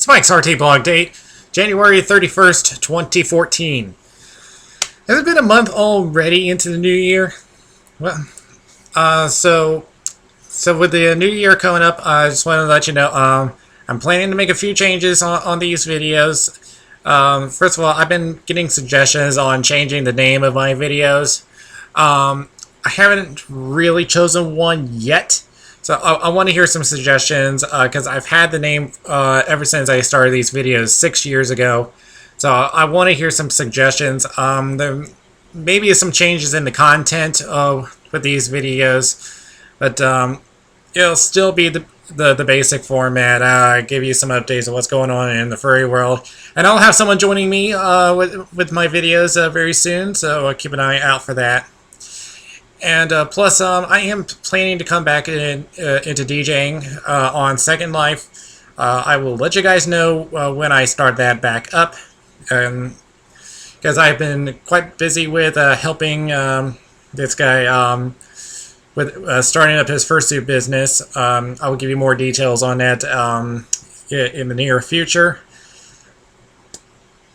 Spike's RT blog date, January 31st, 2014. Has it been a month already into the new year? Well, so with the new year coming up, I just want to let you know, I'm planning to make a few changes on these videos. First of all, I've been getting suggestions on changing the name of my videos. I haven't really chosen one yet. So I want to hear some suggestions, because I've had the name ever since I started these videos 6 years ago. So I want to hear some suggestions. There maybe some changes in the content with these videos, but it'll still be the basic format. Give you some updates of what's going on in the furry world, and I'll have someone joining me with my videos very soon. So keep an eye out for that. And plus, I am planning to come back into DJing on Second Life. I will let you guys know when I start that back up, because I've been quite busy with helping this guy with starting up his fursuit business. I will give you more details on that in the near future.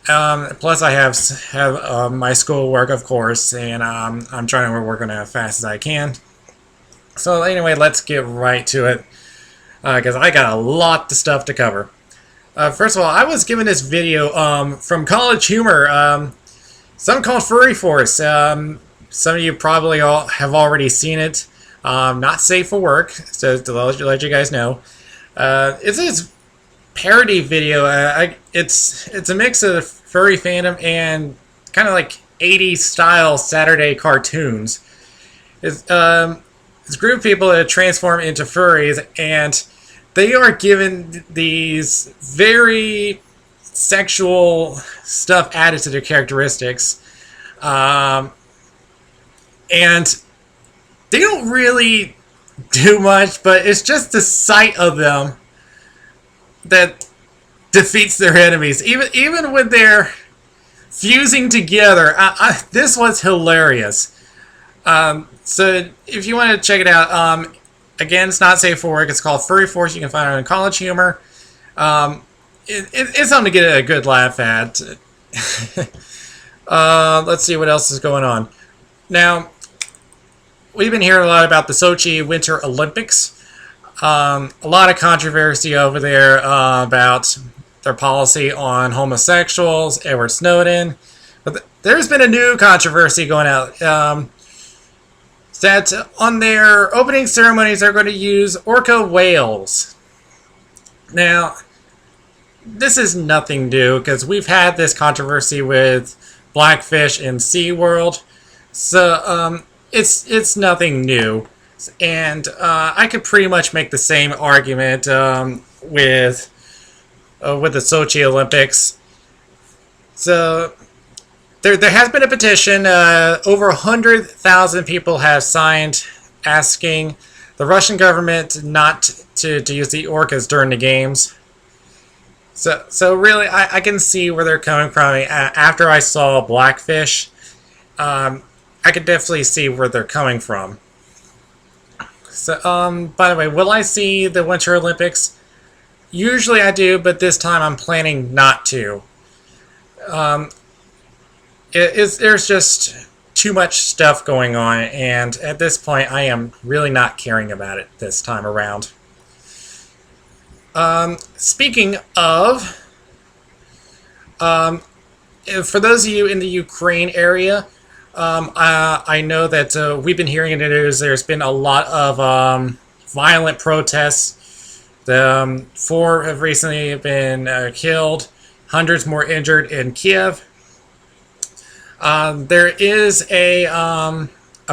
Plus, I have my schoolwork, of course, and I'm trying to work on it as fast as I can. So anyway, let's get right to it, because I got a lot of stuff to cover. First of all, I was given this video from College Humor, something called Furry Force. Some of you probably have already seen it. Not safe for work, so to let you guys know. It's this parody video. It's a mix of furry fandom and kind of like 80s style Saturday cartoons. It's this group of people that transform into furries, and they are given these very sexual stuff added to their characteristics, and they don't really do much, but it's just the sight of them that defeats their enemies. Even when they're fusing together, this was hilarious. So if you want to check it out, again, it's not safe for work. It's called Furry Force. You can find it on College Humor. It's something to get a good laugh at. Let's see what else is going on. Now, we've been hearing a lot about the Sochi Winter Olympics. A lot of controversy over there about their policy on homosexuals, Edward Snowden. But there's been a new controversy going out. That on their opening ceremonies, they're going to use orca whales. Now, this is nothing new, because we've had this controversy with blackfish in SeaWorld. So, it's nothing new. And I could pretty much make the same argument with the Sochi Olympics. So there has been a petition. Over 100,000 people have signed asking the Russian government not to use the orcas during the games. So really, I can see where they're coming from. After I saw Blackfish, I could definitely see where they're coming from. So, by the way, will I see the Winter Olympics? Usually I do, but this time I'm planning not to. There's just too much stuff going on, and at this point I am really not caring about it this time around. Speaking of, for those of you in the Ukraine area, I know that we've been hearing in the news there's been a lot of violent protests. 4 have recently been killed, hundreds more injured in Kiev. There is a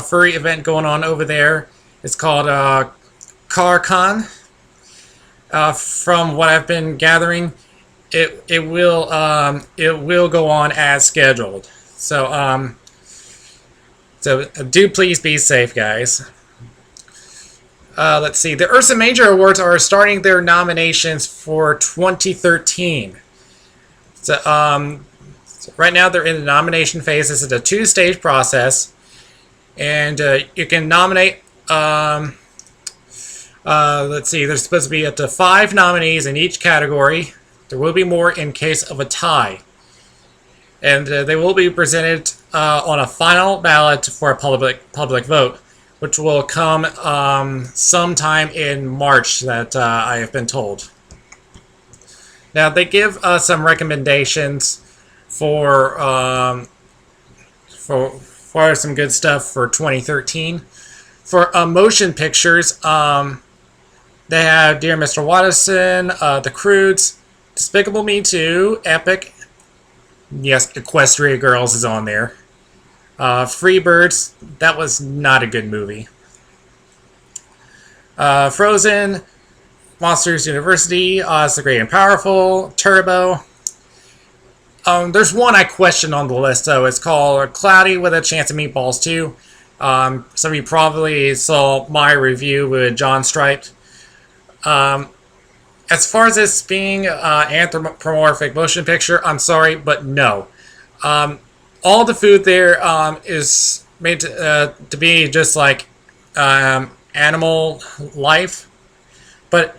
furry event going on over there. It's called KharCon. From what I've been gathering, it will go on as scheduled. So do please be safe, guys. Let's see. The Ursa Major Awards are starting their nominations for 2013. So, right now they're in the nomination phase. This is a 2-stage process, and you can nominate. Let's see. There's supposed to be up to 5 nominees in each category. There will be more in case of a tie. And they will be presented on a final ballot for a public vote, which will come sometime in March, that I have been told. Now, they give some recommendations for some good stuff for 2013. For motion pictures, they have Dear Mr. Watterson, The Croods, Despicable Me 2, Epic. Yes, Equestria Girls is on there. Freebirds, that was not a good movie. Frozen, Monsters University, Oz the Great and Powerful, Turbo. There's one I question on the list, though. It's called Cloudy with a Chance of Meatballs 2. Some of you probably saw my review with John Striped. As far as this being anthropomorphic motion picture, I'm sorry, but no. All the food there is made to be just like animal life. But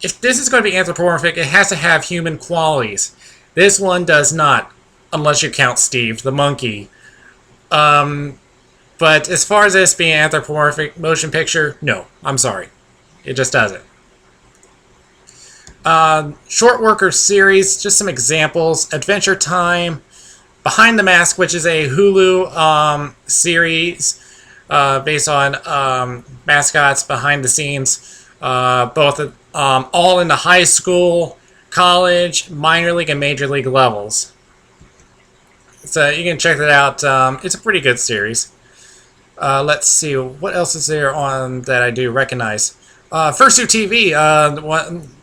if this is going to be anthropomorphic, it has to have human qualities. This one does not, unless you count Steve, the monkey. But as far as this being anthropomorphic motion picture, no, I'm sorry. It just doesn't. Short Worker series, just some examples. Adventure Time, Behind the Mask, which is a Hulu series based on mascots behind the scenes, both all in the high school, college, minor league, and major league levels. So you can check that out. It's a pretty good series. Let's see, what else is there on that I do recognize? Fursuit TV,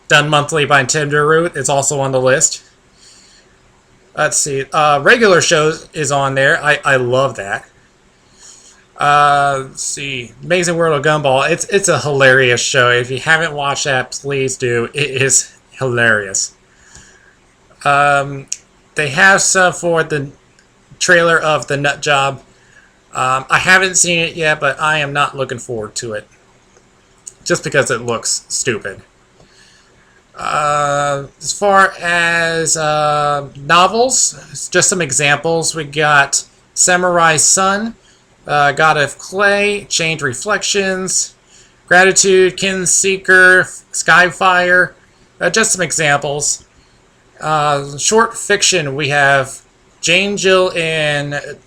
done monthly by Nintendo Root, is also on the list. Let's see, regular shows is on there. I love that. Let's see, Amazing World of Gumball. It's a hilarious show. If you haven't watched that, please do. It is hilarious. They have stuff for the trailer of The Nut Job. I haven't seen it yet, but I am not looking forward to it. Just because it looks stupid. As far as novels, just some examples. We got Samurai Sun, God of Clay, Chained Reflections, Gratitude, Kin Seeker, Skyfire. Just some examples. Short fiction, we have Jane Jill in, it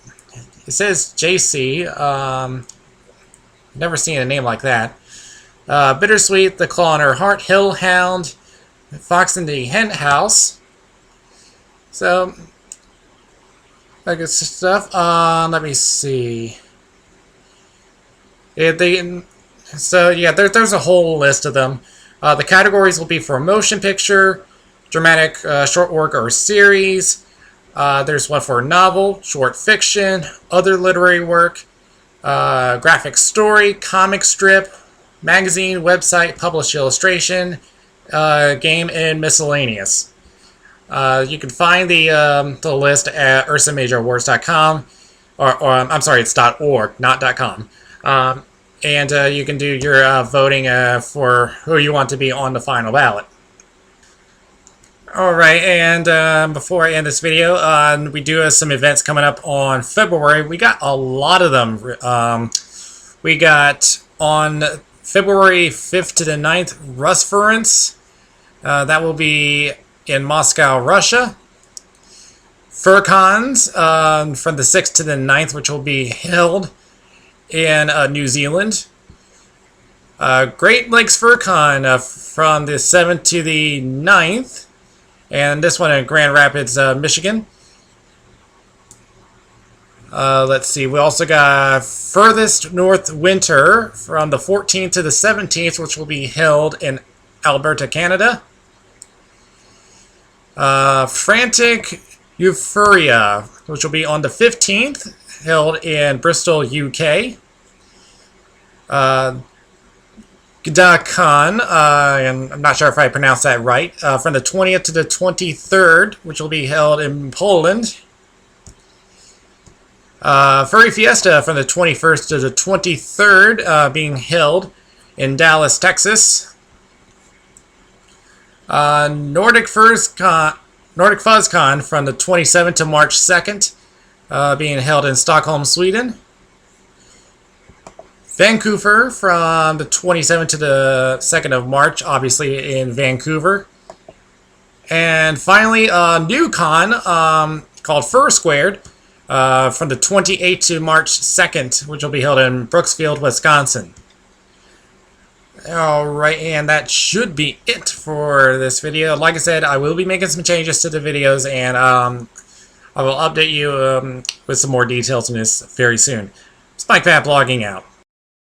says JC, never seen a name like that. Bittersweet, The Claw in Her Heart, Hillhound, Fox in the Hen House. So, that good stuff. Let me see. There's a whole list of them. The categories will be for motion picture, dramatic short work or series. There's one for novel, short fiction, other literary work, graphic story, comic strip, magazine, website, published illustration, game, and miscellaneous. You can find the list at ursamajorwords.com, or I'm sorry, it's .org, not .com. And you can do your voting for who you want to be on the final ballot. Alright, and before I end this video, we do have some events coming up on February. We got a lot of them. We got on February 5th to the 9th, Rusference. That will be in Moscow, Russia. FurCons from the 6th to the 9th, which will be held in New Zealand. Great Lakes FurCon from the 7th to the 9th. And this one in Grand Rapids, Michigan. Let's see, we also got Furthest North Winter from the 14th to the 17th, which will be held in Alberta, Canada. Frantic Euphoria, which will be on the 15th, held in Bristol, UK. KharCon, and I'm not sure if I pronounced that right, from the 20th to the 23rd, which will be held in Poland. Furry Fiesta from the 21st to the 23rd, being held in Dallas, Texas. Nordic FuzzCon from the 27th to March 2nd, being held in Stockholm, Sweden. Vancouver from the 27th to the 2nd of March, obviously in Vancouver. And finally, a new con called Fur Squared from the 28th to March 2nd, which will be held in Brooksfield, Wisconsin. Alright, and that should be it for this video. Like I said, I will be making some changes to the videos, and I will update you with some more details on this very soon. Spike Fat blogging out.